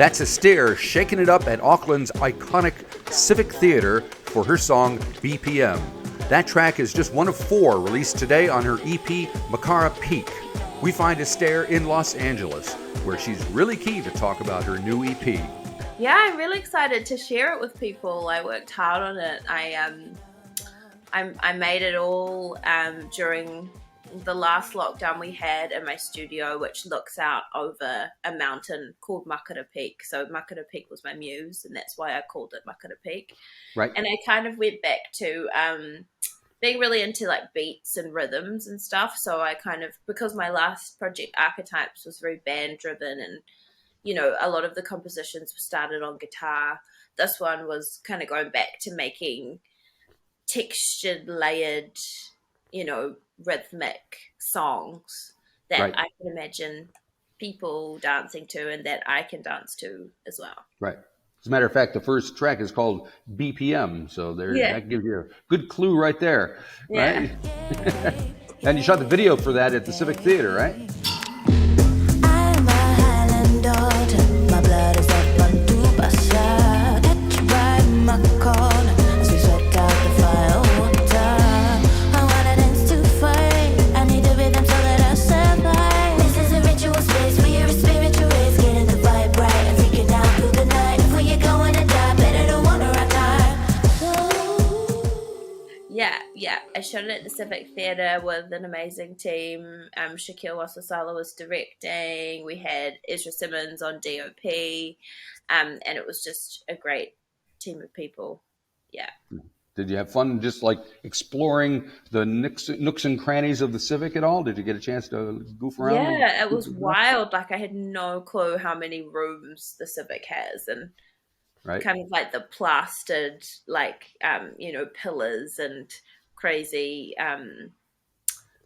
That's Estére shaking it up at Auckland's iconic Civic Theatre for her song BPM. That track is just one of 4 released today on her EP Makara Peak. We find Estére in Los Angeles, where she's really keen to talk about her new EP. Yeah, I'm really excited to share it with people. I worked hard on it. I made it all during the last lockdown we had in my studio, which looks out over a mountain called Makara Peak. So Makara Peak was my muse, and that's why I called it Makara Peak. Right. And I kind of went back to being really into like beats and rhythms and stuff. So I kind of, because my last project Archetypes was very band driven, and you know, a lot of the compositions were started on guitar. This one was kind of going back to making textured, layered, you know, rhythmic songs that Right. I can imagine people dancing to and that I can dance to as well. Right. As a matter of fact, the first track is called BPM, so that gives you a good clue right there, right? Yeah. And you shot the video for that at the Civic Theatre, right? I'm a Highland daughter. My blood is up on Duda. Catch you right in my corner as we sweat out the firewater. I wanna dance to fight. I need the rhythm so that I survive. This is a ritual space where you're a spiritual race. Getting the vibe right and take it down through the night. Before you're going to die, better to wonder our time. Yeah. I shot it at the Civic Theatre with an amazing team. Shaquille Wasasala was directing. We had Ezra Simmons on DOP. And it was just a great team of people. Yeah. Did you have fun just like exploring the nooks and crannies of the Civic at all? Did you get a chance to goof around? Yeah, it was wild. Like I had no clue how many rooms the Civic has, and right. kind of like the plastered, like, you know, pillars and crazy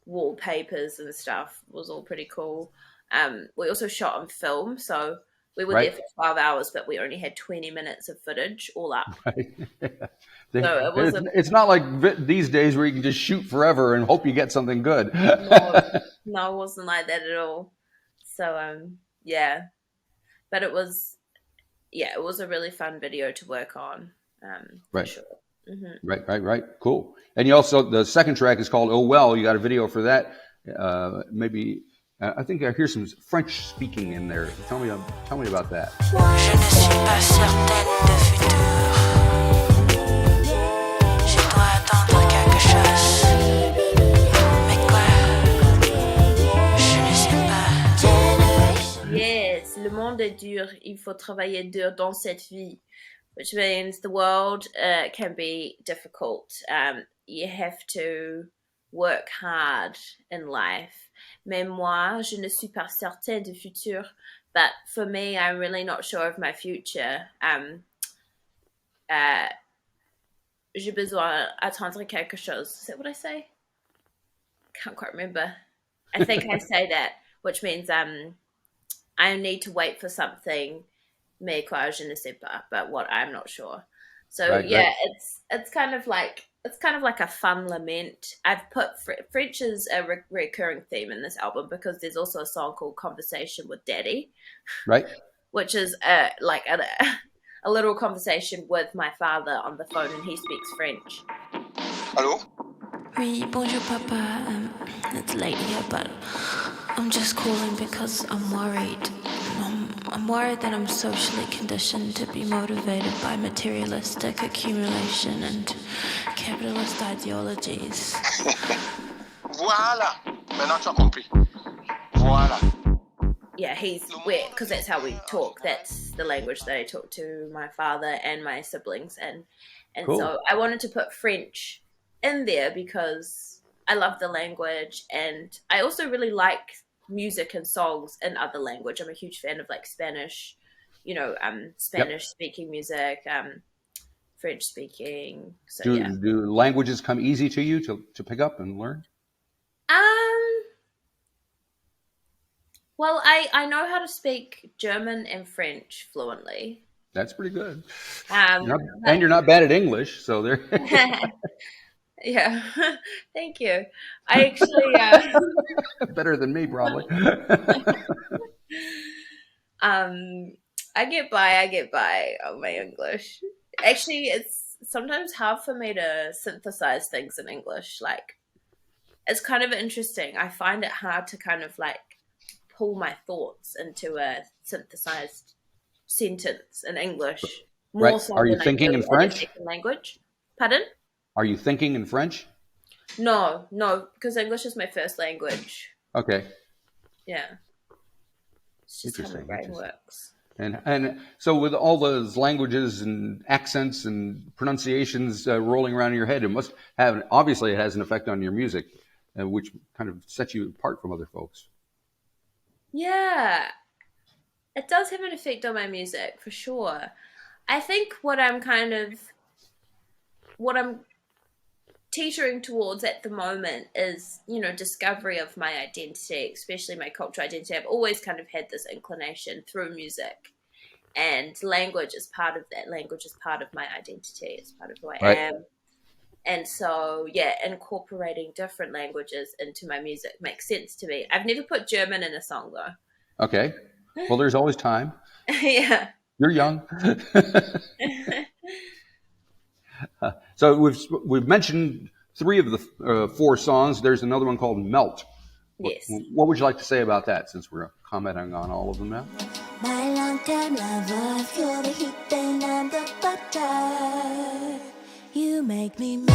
wallpapers and stuff was all pretty cool. We also shot on film, so we were there for 12 hours, but we only had 20 minutes of footage all up. Right. So it's not like these days where you can just shoot forever and hope you get something good. No, it wasn't like that at all. So, yeah. But it was a really fun video to work on. Right. For sure. Mm-hmm. Right. Cool. And you also, the second track is called Oh Well. You got a video for that. Maybe, I think I hear some French speaking in there. Tell me about that. Je ne suis pas certaine de futur. Je dois attendre quelque chose. Mais quoi? Je ne sais pas. Yes, le monde est dur. Il faut travailler dur dans cette vie, which means the world can be difficult. You have to work hard in life. Mais moi, je ne suis pas certaine du futur. But for me, I'm really not sure of my future. J'ai besoin attendre quelque chose. Is that what I say? Can't quite remember. I think I say that, which means I need to wait for something. Mais quoi, je ne sais pas. But what, I'm not sure. So right. It's kind of like a fun lament. I've put French as a recurring theme in this album because there's also a song called Conversation with Daddy, right? Which is like a little conversation with my father on the phone, and he speaks French. Hello? Oui, bonjour papa. It's late here, but I'm just calling because I'm worried. I'm worried that I'm socially conditioned to be motivated by materialistic accumulation and capitalist ideologies. Voilà! Maintenant tu as compris. Voilà. Yeah, he's weird because that's how we talk. That's the language that I talk to my father and my siblings, and cool. So I wanted to put French in there because I love the language, and I also really like music and songs in other language. I'm a huge fan of like Spanish, Spanish speaking music, French speaking. So do languages come easy to you to pick up and learn? Well, I know how to speak German and French fluently. That's pretty good. And you're not bad at English, so there. Yeah, thank you. I actually better than me, probably. I get by on my English. Actually, it's sometimes hard for me to synthesize things in English. Like, it's kind of interesting. I find it hard to kind of like pull my thoughts into a synthesized sentence in English more Right. so Are you than I thinking do in in a French? second language. Pardon? Are you thinking in French? No, because English is my first language. Okay. Yeah. It's just how my brain works. And so with all those languages and accents and pronunciations rolling around in your head, it must have, obviously it has an effect on your music, which kind of sets you apart from other folks. Yeah. It does have an effect on my music, for sure. I think what I'm teetering towards at the moment is, discovery of my identity, especially my cultural identity. I've always kind of had this inclination through music, and language is part of that. Language is part of my identity. It's part of who I am. And so, incorporating different languages into my music makes sense to me. I've never put German in a song, though. Okay. Well, there's always time. Yeah. You're young. So we've mentioned 3 of the 4 songs. There's another one called Melt. Yes. What would you like to say about that, since we're commenting on all of them now? My long-term lover, you're the heat and I'm the butter. You make me melt.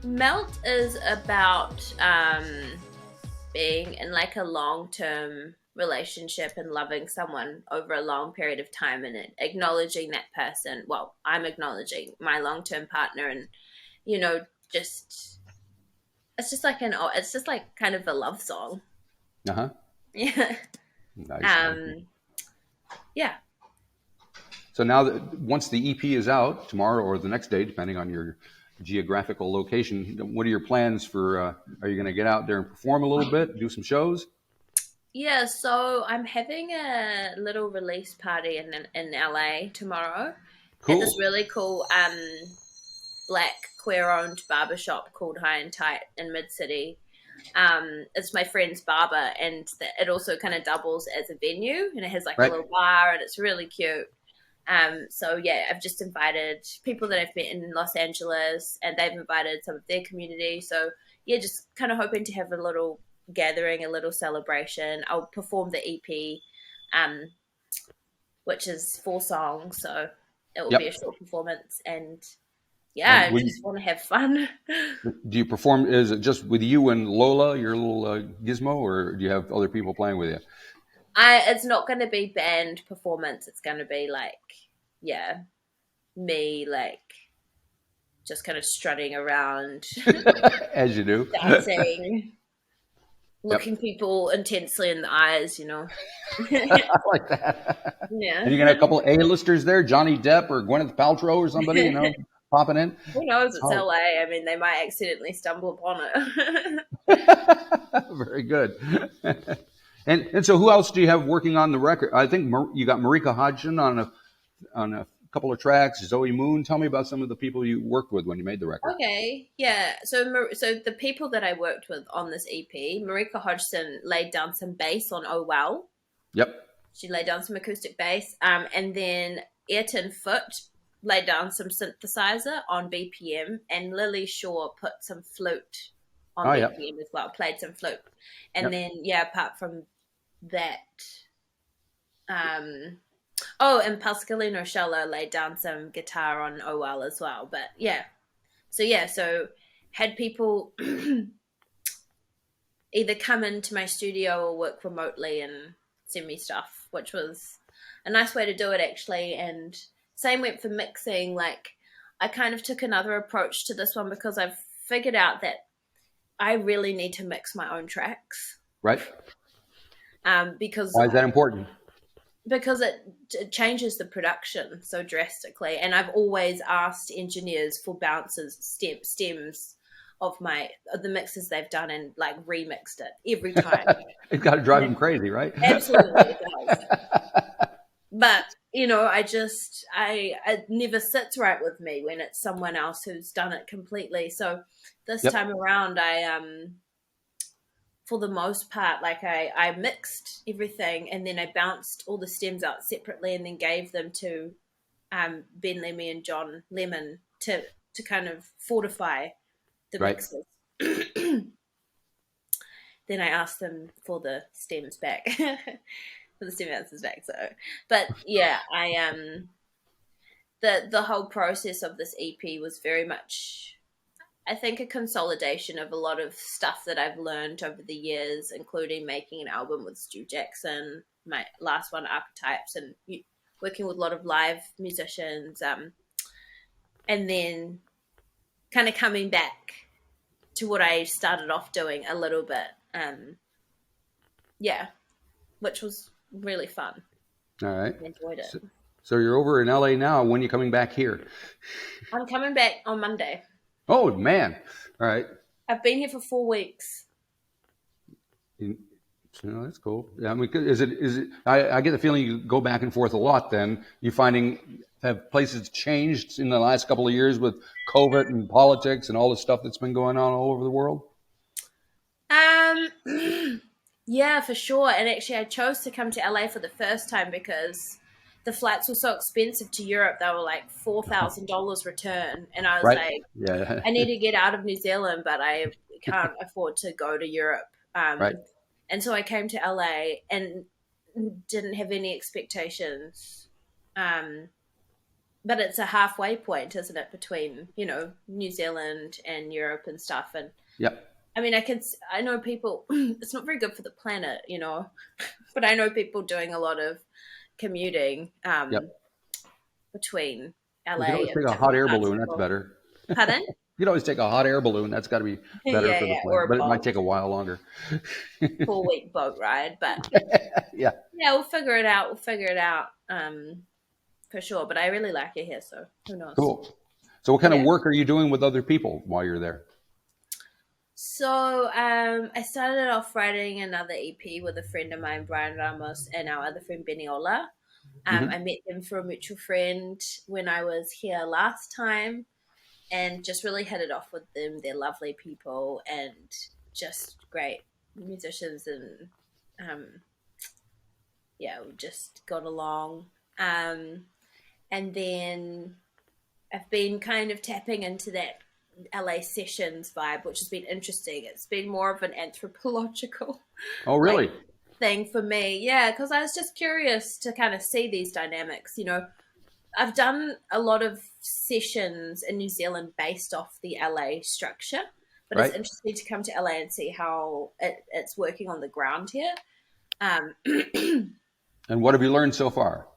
Melt is about being in like a long-term relationship and loving someone over a long period of time, and acknowledging that person. Well, I'm acknowledging my long-term partner, and it's just like kind of a love song. Uh-huh. Yeah. Nice. Yeah. So now that once the EP is out, tomorrow or the next day, depending on your geographical location, what are your plans for, are you going to get out there and perform a little bit, do some shows? Yeah, so I'm having a little release party in LA tomorrow. Cool. At this really cool black queer-owned barbershop called High and Tight in Mid-City. It's my friend's barber, and it also kind of doubles as a venue, and it has like a little bar, and it's really cute. So yeah, I've just invited people that I've met in Los Angeles, and they've invited some of their community. So yeah, just kind of hoping to have a little gathering, a little celebration. I'll perform the EP, which is 4 songs, so it will be a short performance, and I just want to have fun. Do you perform, is it just with you and Lola, your little gizmo, or do you have other people playing with you? It's not going to be band performance. It's going to be like, me like just kind of strutting around. As you do. Dancing. Looking people intensely in the eyes, I like that. Yeah. And you're going to have a couple of A-listers there, Johnny Depp or Gwyneth Paltrow or somebody, popping in. Who knows? It's LA. I mean, they might accidentally stumble upon it. Very good. And so who else do you have working on the record? I think you got Marika Hodgson on a couple of tracks, Zoe Moon. Tell me about some of the people you worked with when you made the record. Okay, yeah. So the people that I worked with on this EP, Marika Hodgson laid down some bass on Oh Well. Yep. She laid down some acoustic bass. And then Ayrton Foote laid down some synthesizer on BPM, and Lily Shaw put some flute on BPM as well, played some flute. And then, apart from that, and Pascalino Shella laid down some guitar on Oh Well as well. But so had people either come into my studio or work remotely and send me stuff, which was a nice way to do it, actually. And same went for mixing. Like, I kind of took another approach to this one because I've figured out that I really need to mix my own tracks. Right. Because why is that important? Because it changes the production so drastically, and I've always asked engineers for bounces, stems of the mixes they've done, and like remixed it every time. It's got to drive them crazy, right? Absolutely, it does. But it never sits right with me when it's someone else who's done it completely. So this Yep. time around, for the most part, like I mixed everything and then I bounced all the stems out separately and then gave them to Ben Lemmy and John Lemon to kind of fortify the Right. mixes. Then I asked them for the stems back, for the stem answers back. So, but yeah, the whole process of this EP was very much, I think, a consolidation of a lot of stuff that I've learned over the years, including making an album with Stu Jackson, my last one, Archetypes, and working with a lot of live musicians, and then kind of coming back to what I started off doing a little bit. Which was really fun. All right. I enjoyed it. So you're over in LA now. When are you coming back here? I'm coming back on Monday. Oh, man. All right. I've been here for 4 weeks. So that's cool. Yeah, I mean, is it? I get the feeling you go back and forth a lot. Then you have places changed in the last couple of years with COVID and politics and all the stuff that's been going on all over the world? Yeah, for sure. And actually, I chose to come to LA for the first time because the flights were so expensive to Europe. They were like $4,000 return, and I was like, yeah, I need to get out of New Zealand, but I can't afford to go to Europe. Right. And so I came to LA and didn't have any expectations. But it's a halfway point, isn't it, between, New Zealand and Europe and stuff. And Yep. I mean, I know people, it's not very good for the planet, but I know people doing a lot of commuting between LA. You can always take a hot air balloon. That's better. Pardon? You can always take a hot air balloon. That's got to be better for the planet. But it might take a while longer. 4-week boat ride, but yeah, we'll figure it out. For sure. But I really like it here, so who knows? Cool. So what kind of work are you doing with other people while you're there? So I started off writing another EP with a friend of mine, Brian Ramos, and our other friend, Beniola. I met them through a mutual friend when I was here last time and just really hit it off with them. They're lovely people and just great musicians, and we just got along. And then I've been kind of tapping into that LA sessions vibe, which has been interesting. It's been more of an anthropological thing for me. Yeah, because I was just curious to kind of see these dynamics. I've done a lot of sessions in New Zealand based off the LA structure, but it's interesting to come to LA and see how it's working on the ground here. And what have you learned so far?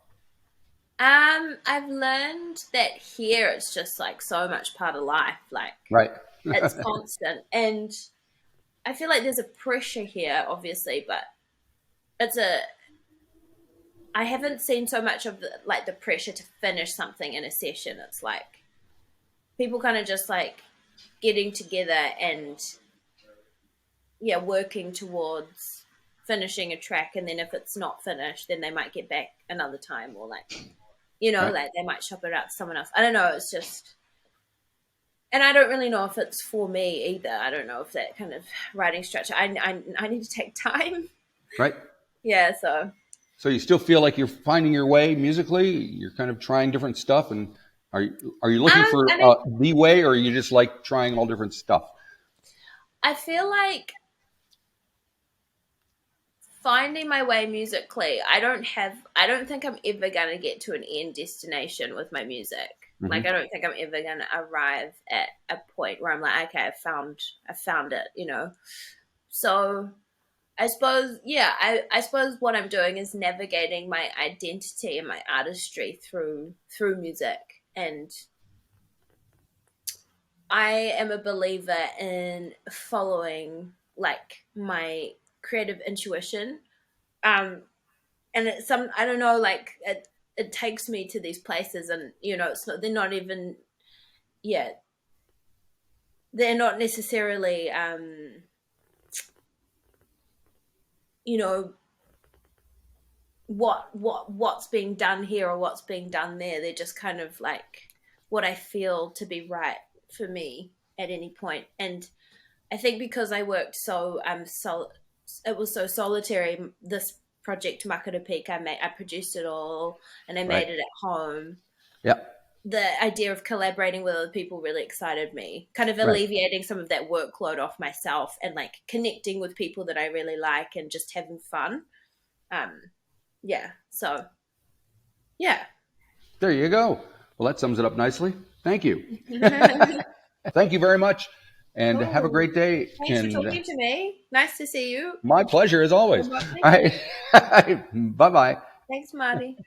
I've learned that here it's just like so much part of life. Like, it's constant. And I feel like there's a pressure here, obviously, but I haven't seen so much of the pressure to finish something in a session. It's like people kind of just like getting together and working towards finishing a track. And then if it's not finished, then they might get back another time, or like they might shop it out to someone else. I don't know. It's just, and I don't really know if it's for me either. I don't know if that kind of writing structure, I need to take time. Right. Yeah. So you still feel like you're finding your way musically? You're kind of trying different stuff, and are you looking for the way, or are you just like trying all different stuff? I feel like finding my way musically. I don't think I'm ever going to get to an end destination with my music. Mm-hmm. Like, I don't think I'm ever going to arrive at a point where I'm like, okay, I found it, So I suppose, I suppose what I'm doing is navigating my identity and my artistry through music. And I am a believer in following like my creative intuition. And it's I don't know, like it takes me to these places, and they're not even they're not necessarily what's being done here or what's being done there. They're just kind of like what I feel to be right for me at any point. And I think because I worked so it was so solitary. This project Makara Peak, I produced it all and I made it at home. Yep. The idea of collaborating with other people really excited me, kind of alleviating some of that workload off myself and like connecting with people that I really like and just having fun. So There you go. Well, that sums it up nicely. Thank you. Thank you very much. And have a great day. Thanks for talking to me. Nice to see you. My pleasure, as always. All right. Bye-bye. Thanks, Marty.